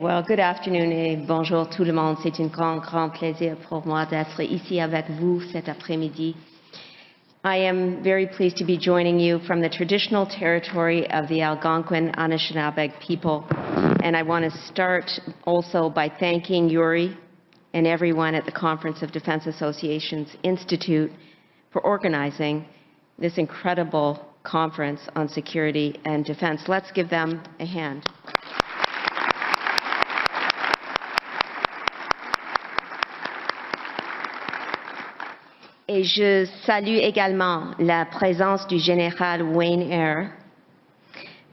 Well, good afternoon et bonjour tout le monde. C'est un grand plaisir pour moi d'être ici avec vous cet après-midi. I am very pleased to be joining you from the traditional territory of the Algonquin Anishinaabe people. And I want to start also by thanking Yuri and everyone at the Conference of Defense Associations Institute for organizing this incredible conference on security and defense. Let's give them a hand. Et je salue également la présence du général Wayne Eyre,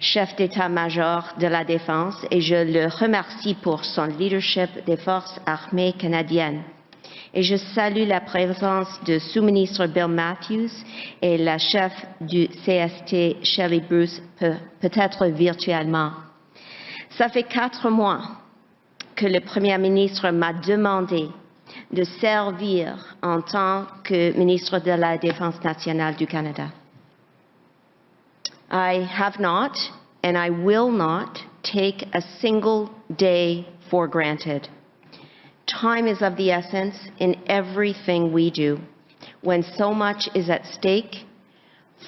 chef d'état-major de la Défense, et je le remercie pour son leadership des forces armées canadiennes. Et je salue la présence du sous-ministre Bill Matthews et la chef du CST, Shelley Bruce, peut-être virtuellement. Ça fait 4 mois que le Premier ministre m'a demandé de servir en tant que ministre de la Défense nationale du Canada. I have not, and I will not, take a single day for granted. Time is of the essence in everything we do, when so much is at stake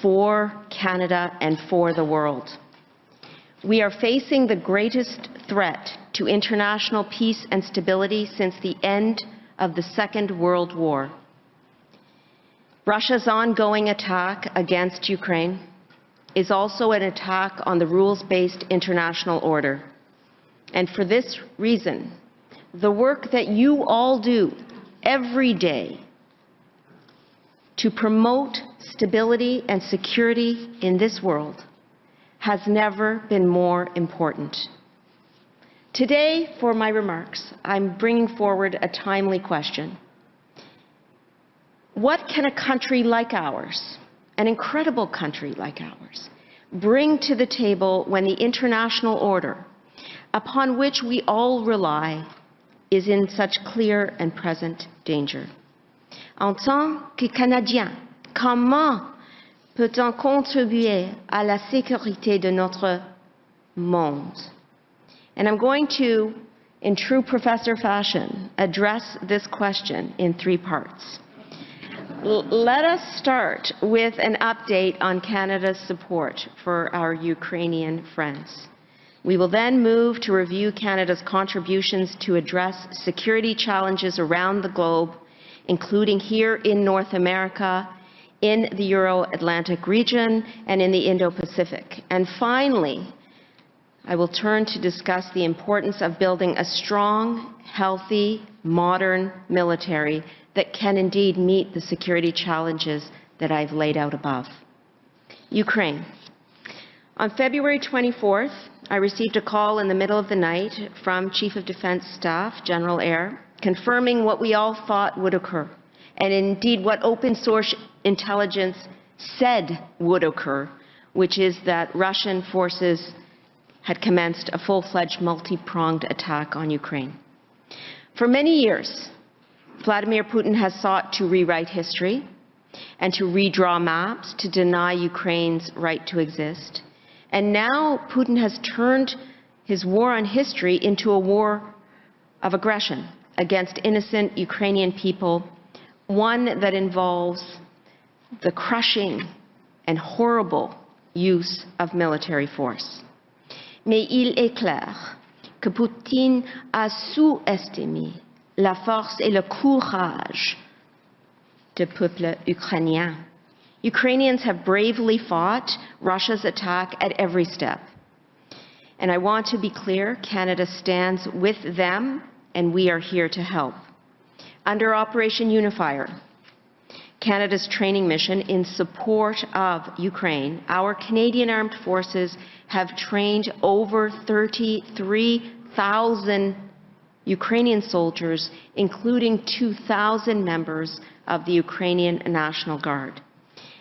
for Canada and for the world. We are facing the greatest threat to international peace and stability since the end of the Second World War. Russia's ongoing attack against Ukraine is also an attack on the rules-based international order. And for this reason, the work that you all do every day to promote stability and security in this world has never been more important. Today, for my remarks, I'm bringing forward a timely question. What can a country like ours, an incredible country like ours, bring to the table when the international order, upon which we all rely, is in such clear and present danger? En tant que Canadien, comment peut-on contribuer à la sécurité de notre monde? And I'm going to, in true professor fashion, address this question in 3 parts. Let us start with an update on Canada's support for our Ukrainian friends. We will then move to review Canada's contributions to address security challenges around the globe, including here in North America, in the Euro-Atlantic region, and in the Indo-Pacific. And finally, I will turn to discuss the importance of building a strong, healthy, modern military that can indeed meet the security challenges that I've laid out above. Ukraine. On February 24th, I received a call in the middle of the night from Chief of Defense Staff, General Eyre, confirming what we all thought would occur, and indeed what open source intelligence said would occur, which is that Russian forces had commenced a full-fledged multi-pronged attack on Ukraine. For many years, Vladimir Putin has sought to rewrite history and to redraw maps to deny Ukraine's right to exist. And now Putin has turned his war on history into a war of aggression against innocent Ukrainian people, one that involves the crushing and horrible use of military force. Mais il est clair que Poutine a sous-estimé la force et le courage du peuple ukrainien. Ukrainians have bravely fought Russia's attack at every step. And I want to be clear, Canada stands with them, and we are here to help. Under Operation Unifier, Canada's training mission in support of Ukraine, our Canadian Armed Forces have trained over 33,000 Ukrainian soldiers, including 2,000 members of the Ukrainian National Guard.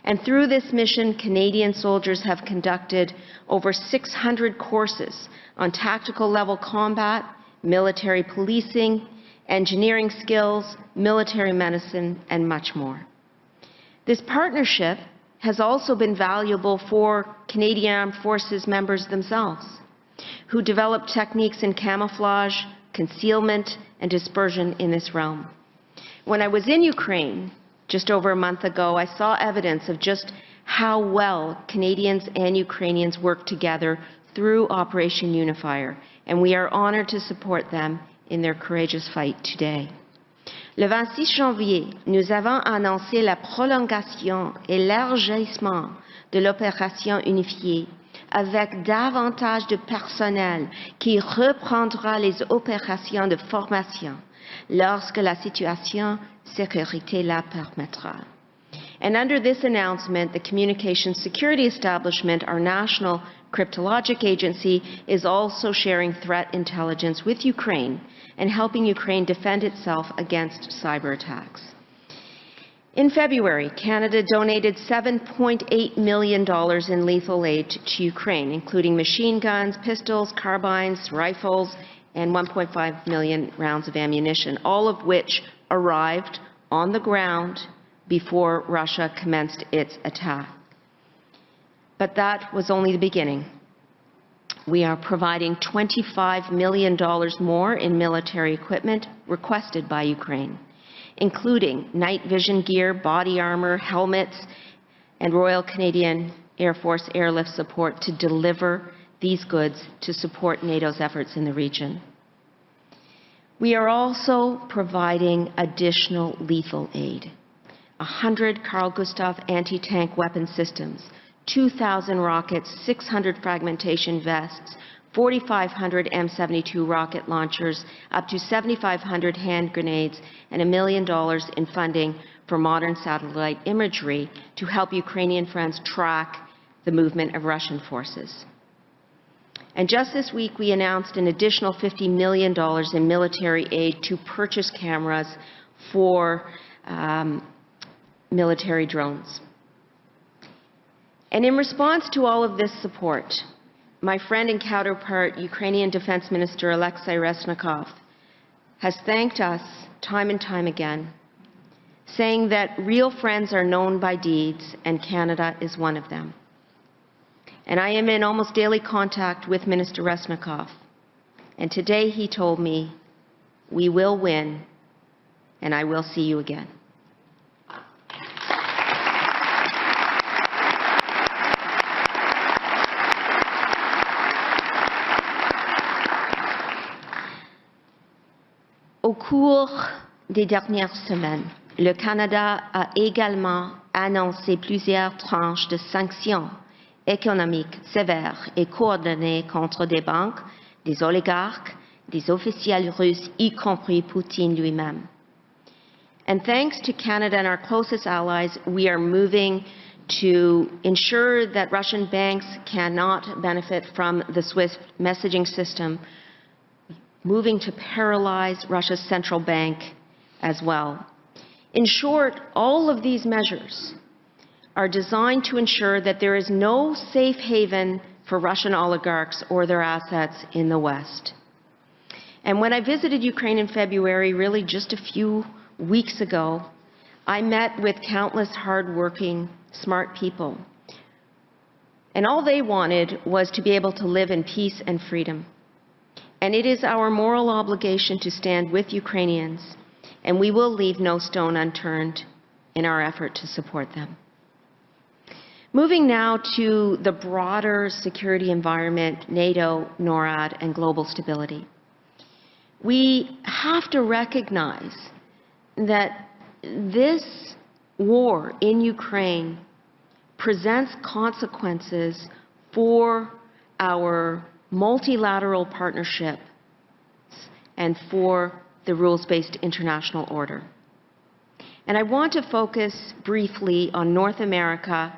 And through this mission, Canadian soldiers have conducted over 600 courses on tactical level combat, military policing, engineering skills, military medicine, and much more. This partnership has also been valuable for Canadian Armed Forces members themselves. who developed techniques in camouflage, concealment, and dispersion in this realm. When I was in Ukraine just over a month ago, I saw evidence of just how well Canadians and Ukrainians work together through Operation Unifier, and we are honored to support them in their courageous fight today. Le 26 janvier, nous avons annoncé la prolongation et l'élargissement de l'opération unifiée avec davantage de personnel qui reprendra les opérations de formation lorsque la situation sécurité la permettra. And under this announcement, the Communications Security Establishment, our national cryptologic agency, is also sharing threat intelligence with Ukraine and helping Ukraine defend itself against cyber attacks. In February, Canada donated $7.8 million in lethal aid to Ukraine, including machine guns, pistols, carbines, rifles, and 1.5 million rounds of ammunition, all of which arrived on the ground before Russia commenced its attack. But that was only the beginning. We are providing $25 million more in military equipment requested by Ukraine, including night vision gear, body armor, helmets, and Royal Canadian Air Force airlift support to deliver these goods to support NATO's efforts in the region. We are also providing additional lethal aid. 100 Carl Gustav anti-tank weapon systems, 2,000 rockets, 600 fragmentation vests, 4,500 M72 rocket launchers, up to 7,500 hand grenades, and $1 million in funding for modern satellite imagery to help Ukrainian friends track the movement of Russian forces. And just this week, we announced an additional $50 million in military aid to purchase cameras for military drones. And in response to all of this support, my friend and counterpart, Ukrainian Defense Minister Alexei Reznikov, has thanked us time and time again, saying that real friends are known by deeds, and Canada is one of them. And I am in almost daily contact with Minister Reznikov, and today he told me, we will win, and I will see you again. Au cours des dernières semaines, le Canada a également annoncé plusieurs tranches de sanctions économiques sévères et coordonnées contre des banques, des oligarques, des officiels russes, y compris Poutine lui-même. And thanks to Canada and our closest allies, we are moving to ensure that Russian banks cannot benefit from the SWIFT messaging system, moving to paralyze Russia's central bank as well. In short, all of these measures are designed to ensure that there is no safe haven for Russian oligarchs or their assets in the West. And when I visited Ukraine in February, really just a few weeks ago, I met with countless hardworking, smart people. And all they wanted was to be able to live in peace and freedom. And it is our moral obligation to stand with Ukrainians, and we will leave no stone unturned in our effort to support them. Moving now to the broader security environment, NATO, Norad, and global stability. We have to recognize that this war in Ukraine presents consequences for our multilateral partnership and for the rules-based international order. And I want to focus briefly on North America,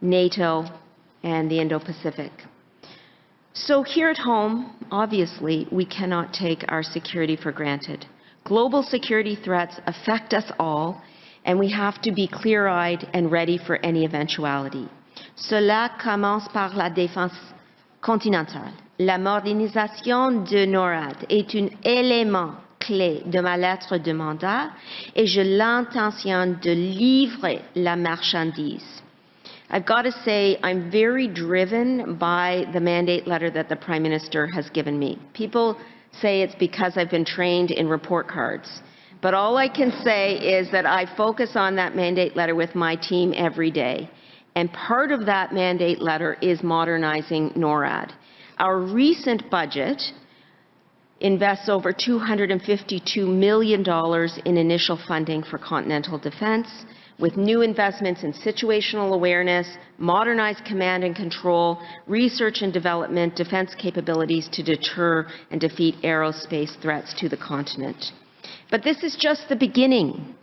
NATO, and the Indo-Pacific. So here at home, obviously, we cannot take our security for granted. Global security threats affect us all, and we have to be clear-eyed and ready for any eventuality. Cela commence par la défense continentale. La modernisation de Norad est un élément clé de ma lettre de mandat et j'ai l'intention de livrer la marchandise. I've got to say I'm very driven by the mandate letter that the Prime Minister has given me. People say it's because I've been trained in report cards. But all I can say is that I focus on that mandate letter with my team every day. And part of that mandate letter is modernizing NORAD. Our recent budget invests over $252 million in initial funding for continental defense, with new investments in situational awareness, modernized command and control, research and development, defense capabilities to deter and defeat aerospace threats to the continent. But this is just the beginning.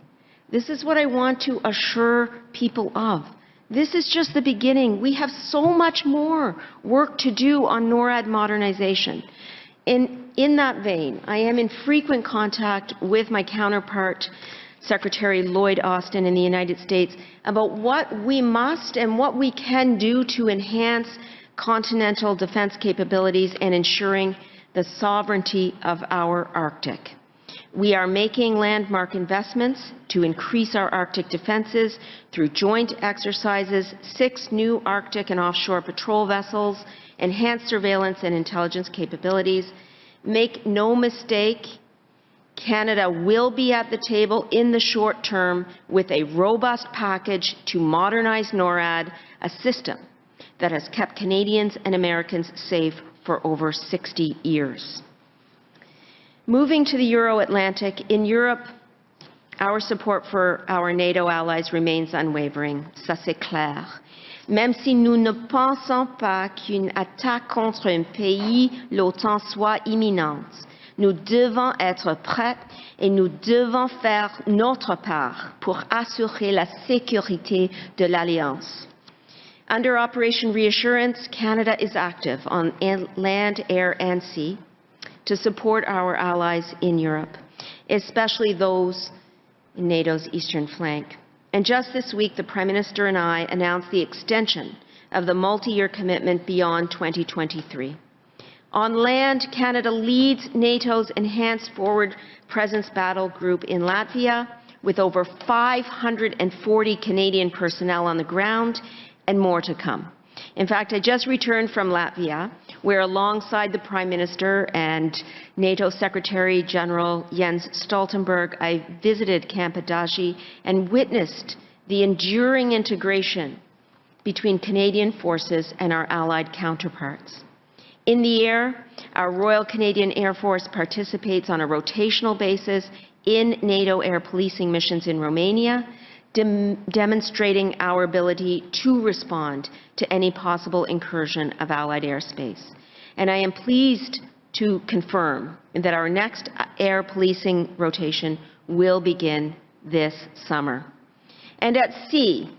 This is what I want to assure people of. This is just the beginning. We have so much more work to do on NORAD modernization. In that vein, I am in frequent contact with my counterpart, Secretary Lloyd Austin in the United States, about what we must and what we can do to enhance continental defense capabilities and ensuring the sovereignty of our Arctic. We are making landmark investments to increase our Arctic defenses through joint exercises, 6 new Arctic and offshore patrol vessels, enhanced surveillance and intelligence capabilities. Make no mistake, Canada will be at the table in the short term with a robust package to modernize NORAD, a system that has kept Canadians and Americans safe for over 60 years. Moving to the Euro-Atlantic, in Europe, our support for our NATO allies remains unwavering. Ça c'est clair. Même si nous ne pensons pas qu'une attaque contre un pays, l'OTAN, soit imminente, nous devons être prêts et nous devons faire notre part pour assurer la sécurité de l'Alliance. Under Operation Reassurance, Canada is active on land, air, and sea to support our allies in Europe, especially those in NATO's eastern flank. And just this week, the Prime Minister and I announced the extension of the multi-year commitment beyond 2023. On land, Canada leads NATO's Enhanced Forward Presence Battle Group in Latvia, with over 540 Canadian personnel on the ground and more to come. In fact, I just returned from Latvia, where alongside the Prime Minister and NATO Secretary General Jens Stoltenberg, I visited Camp Adaji and witnessed the enduring integration between Canadian forces and our allied counterparts. In the air, our Royal Canadian Air Force participates on a rotational basis in NATO air policing missions in Romania, demonstrating our ability to respond to any possible incursion of Allied airspace. And I am pleased to confirm that our next air policing rotation will begin this summer. And at sea,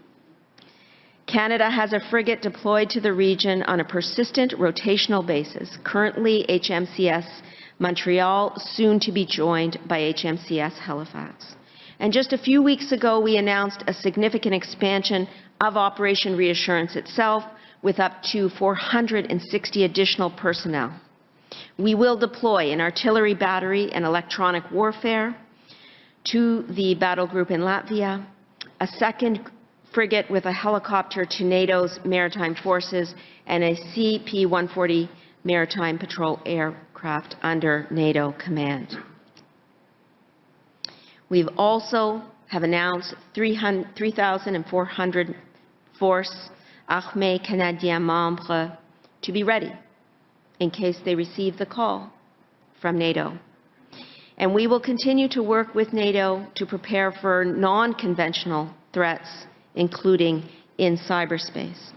Canada has a frigate deployed to the region on a persistent rotational basis, currently HMCS Montreal, soon to be joined by HMCS Halifax. And just a few weeks ago, we announced a significant expansion of Operation Reassurance itself, with up to 460 additional personnel. We will deploy an artillery battery and electronic warfare to the battle group in Latvia, a second frigate with a helicopter to NATO's maritime forces, and a CP-140 maritime patrol aircraft under NATO command. We've also have announced 3,400 force Armée Canadienne membres to be ready in case they receive the call from NATO. And we will continue to work with NATO to prepare for non-conventional threats, including in cyberspace.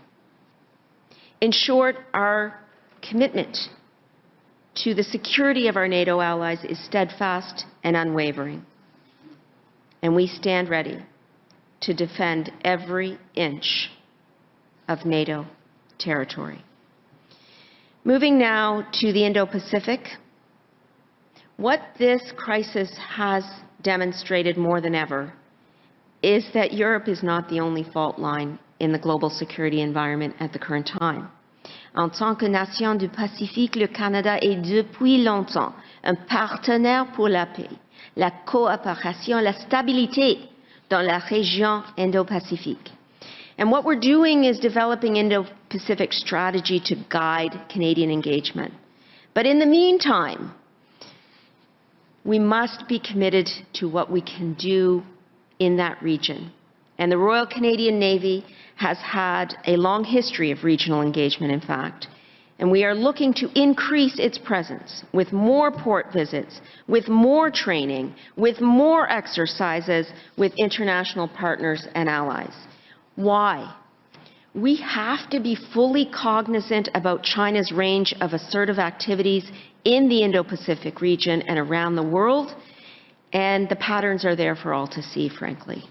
In short, our commitment to the security of our NATO allies is steadfast and unwavering. And we stand ready to defend every inch of NATO territory. Moving now to the Indo-Pacific, what this crisis has demonstrated more than ever is that Europe is not the only fault line in the global security environment at the current time. En tant que nation du Pacifique, le Canada est depuis longtemps un partenaire pour la paix, la coopération, la stabilité dans la région Indo-Pacifique. And what we're doing is developing Indo-Pacific strategy to guide Canadian engagement. But in the meantime, we must be committed to what we can do in that region. And the Royal Canadian Navy has had a long history of regional engagement, in fact. And we are looking to increase its presence with more port visits, with more training, with more exercises with international partners and allies. Why? We have to be fully cognizant about China's range of assertive activities in the Indo-Pacific region and around the world, and the patterns are there for all to see, frankly.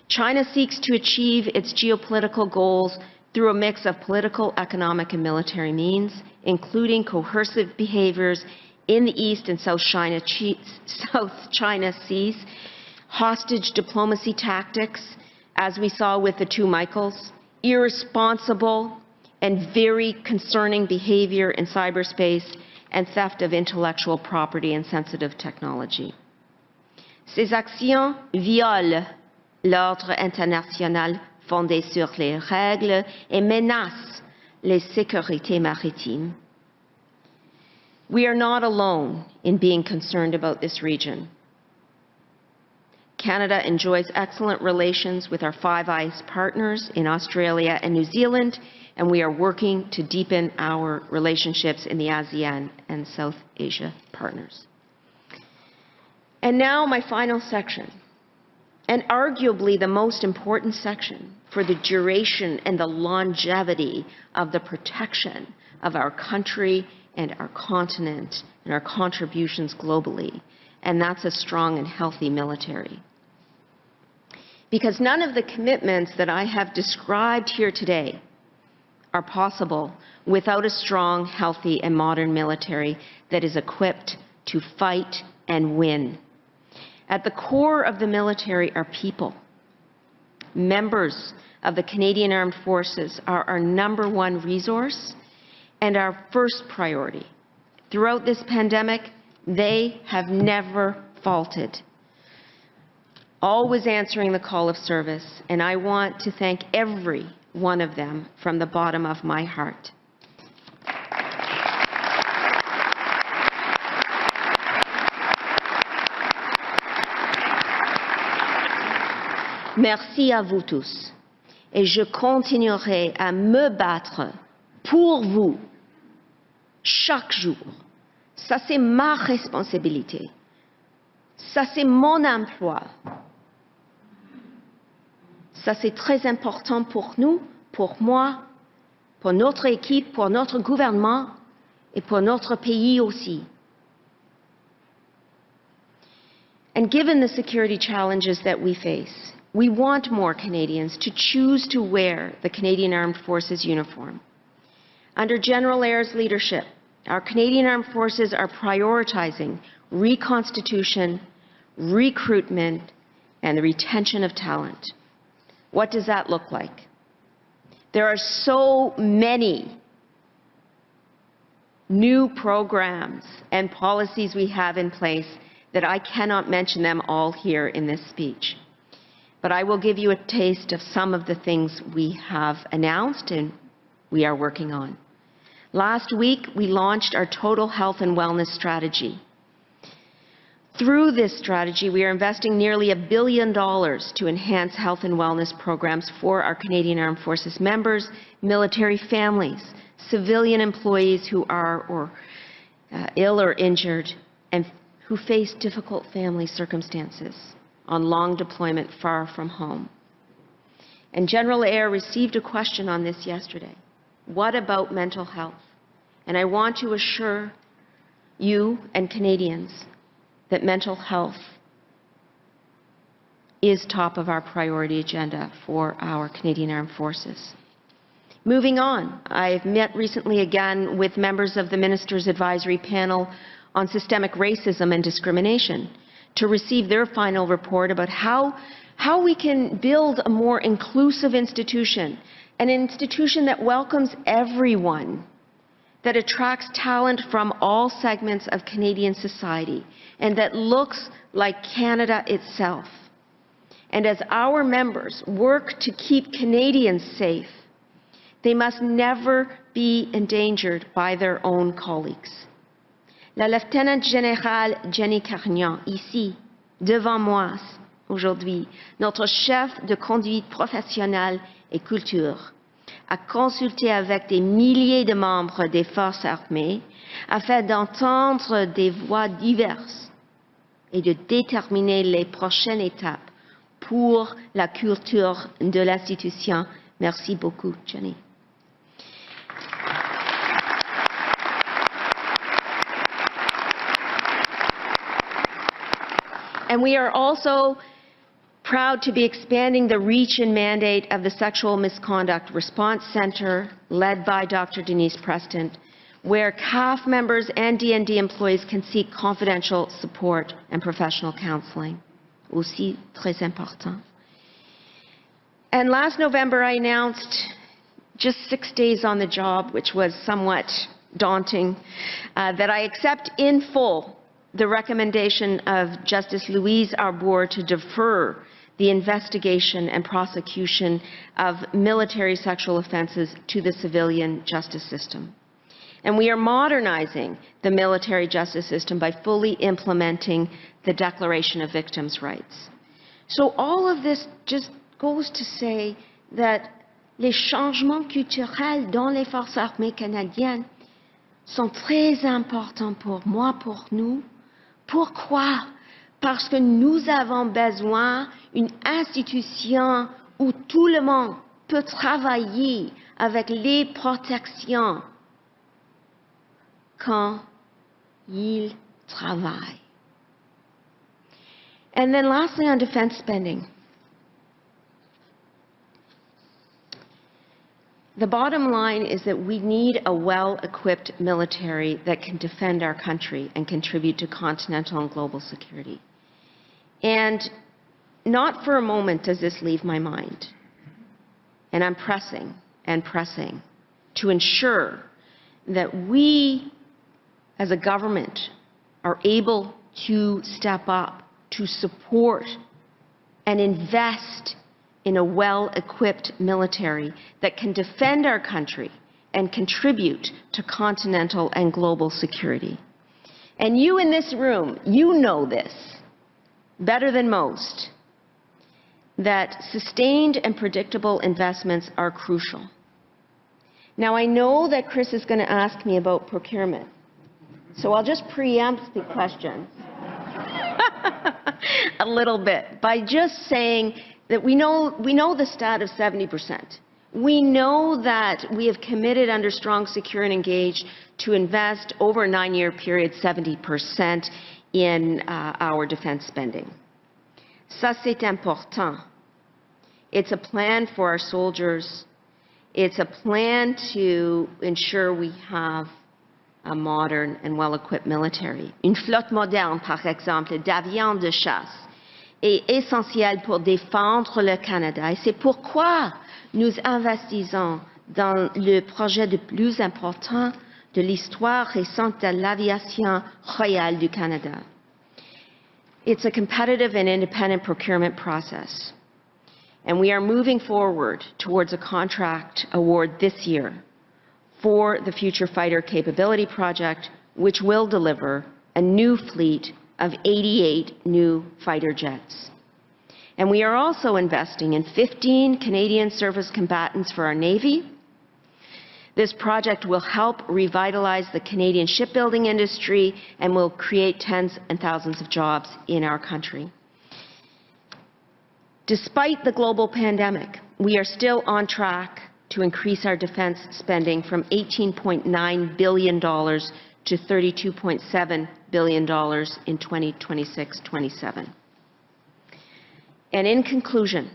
China seeks to achieve its geopolitical goals through a mix of political, economic, and military means, including coercive behaviors in the East and South China Seas, hostage diplomacy tactics, as we saw with the two Michaels, irresponsible and very concerning behavior in cyberspace, and theft of intellectual property and sensitive technology. Ces actions violent l'ordre international fondé sur les règles et menacent les sécurités maritimes. We are not alone in being concerned about this region. Canada enjoys excellent relations with our Five Eyes partners in Australia and New Zealand, and we are working to deepen our relationships in the ASEAN and South Asia partners. And now my final section, and arguably the most important section for the duration and the longevity of the protection of our country and our continent and our contributions globally, and that's a strong and healthy military. Because none of the commitments that I have described here today are possible without a strong, healthy, and modern military that is equipped to fight and win. At the core of the military are people. Members of the Canadian Armed Forces are our #1 resource and our first priority. Throughout this pandemic, they have never faltered, always answering the call of service, and I want to thank every one of them from the bottom of my heart. Merci à vous tous, et je continuerai à me battre pour vous chaque jour. Ça, c'est ma responsabilité. Ça, c'est mon emploi. Ça, c'est très important pour nous, pour moi, pour notre équipe, pour notre gouvernement et pour notre pays aussi. And given the security challenges that we face, we want more Canadians to choose to wear the Canadian Armed Forces uniform. Under General Eyre's leadership, our Canadian Armed Forces are prioritizing reconstitution, recruitment, and the retention of talent. What does that look like? There are so many new programs and policies we have in place that I cannot mention them all here in this speech. But I will give you a taste of some of the things we have announced and we are working on. Last week, we launched our Total Health and Wellness Strategy. Through this strategy, we are investing nearly $1 billion to enhance health and wellness programs for our Canadian Armed Forces members, military families, civilian employees who are ill or injured, and who face difficult family circumstances on long deployment far from home. And General Eyre received a question on this yesterday. What about mental health? And I want to assure you and Canadians that mental health is top of our priority agenda for our Canadian Armed Forces. Moving on, I've met recently again with members of the Ministers' Advisory Panel on Systemic Racism and Discrimination to receive their final report about how we can build a more inclusive institution, an institution that welcomes everyone, that attracts talent from all segments of Canadian society, and that looks like Canada itself. And as our members work to keep Canadians safe, they must never be endangered by their own colleagues. La Lieutenant Générale Jenny Carignan, ici, devant moi, aujourd'hui, notre chef de conduite professionnelle et culture, a consulté avec des milliers de membres des forces armées afin d'entendre des voix diverses et de déterminer les prochaines étapes pour la culture de l'institution. Merci beaucoup, Jenny. And we are also proud to be expanding the reach and mandate of the Sexual Misconduct Response Center, led by Dr. Denise Preston, where CAF members and DND employees can seek confidential support and professional counseling. Aussi très important. And last November, I announced, just 6 days on the job, which was somewhat daunting, that I accept in full the recommendation of Justice Louise Arbour to defer the investigation and prosecution of military sexual offenses to the civilian justice system. And we are modernizing the military justice system by fully implementing the Declaration of Victims' Rights. So all of this just goes to say that les changements culturels dans les forces armées canadiennes sont très importants pour moi, pour nous. Pourquoi? Parce que nous avons besoin d'une institution où tout le monde peut travailler avec les protections quand il travaille. And then lastly, on defense spending. The bottom line is that we need a well-equipped military that can defend our country and contribute to continental and global security. And not for a moment does this leave my mind. And I'm pressing and pressing to ensure that we, as a government, are able to step up to support and invest in a well-equipped military that can defend our country and contribute to continental and global security. And you in this room, you know this better than most, that sustained and predictable investments are crucial. Now, I know that Chris is going to ask me about procurement, so I'll just preempt the questions a little bit by just saying that we know the stat of 70%. We know that we have committed under Strong, Secure and Engaged to invest over a 9-year period 70% in our defense spending. Ça, c'est important. It's a plan for our soldiers. It's a plan to ensure we have a modern and well-equipped military. Une flotte moderne, par exemple, d'avions de chasse est essentielle pour défendre le Canada. Et c'est pourquoi nous investissons dans le projet le plus important de l'histoire récente de l'aviation royale du Canada. It's a competitive and independent procurement process. And we are moving forward towards a contract award this year for the Future Fighter Capability Project, which will deliver a new fleet of 88 new fighter jets. And we are also investing in 15 Canadian service combatants for our Navy. This project will help revitalize the Canadian shipbuilding industry and will create tens and thousands of jobs in our country. Despite the global pandemic, we are still on track to increase our defense spending from $18.9 billion to $32.7 billion in 2026-27. And in conclusion,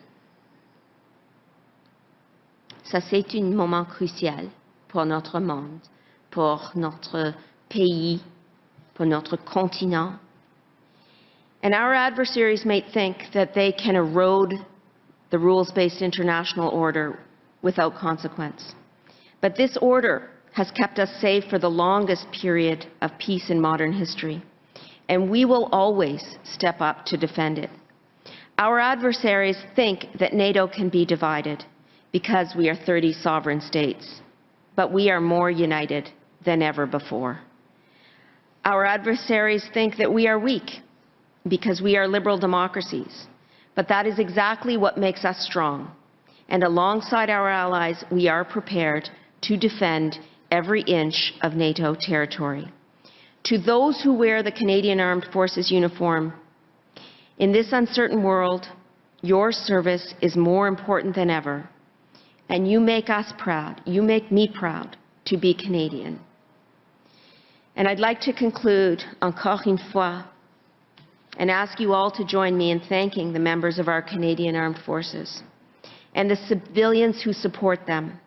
ça c'est un moment crucial pour notre monde, pour notre pays, pour notre continent. And our adversaries may think that they can erode the rules-based international order without consequence. But this order has kept us safe for the longest period of peace in modern history, and we will always step up to defend it. Our adversaries think that NATO can be divided because we are 30 sovereign states, but we are more united than ever before. Our adversaries think that we are weak because we are liberal democracies, but that is exactly what makes us strong. And alongside our allies, we are prepared to defend every inch of NATO territory. To those who wear the Canadian Armed Forces uniform, in this uncertain world, your service is more important than ever, and you make us proud, you make me proud to be Canadian. And I'd like to conclude, encore une fois, and ask you all to join me in thanking the members of our Canadian Armed Forces and the civilians who support them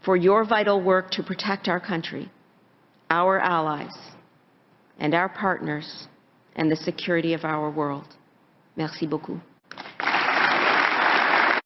for your vital work to protect our country, our allies, and our partners, and the security of our world. Merci beaucoup.